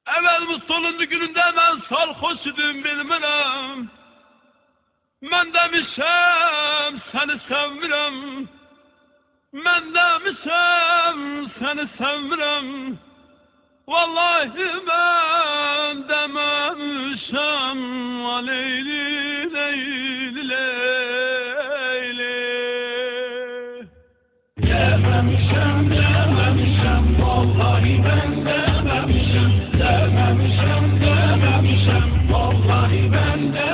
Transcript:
Evvel bu solundu gününde ben sarhoş idim bilmirəm. Ben demişəm seni sevmirəm. Ben demişəm seni sevmirəm. Vallahi ben dememişəm Leyli Leyli Leyli. Dememişəm, dememişəm, vallahi ben dememişəm. Dememişəm, dememişəm, vallahi ben dememişəm.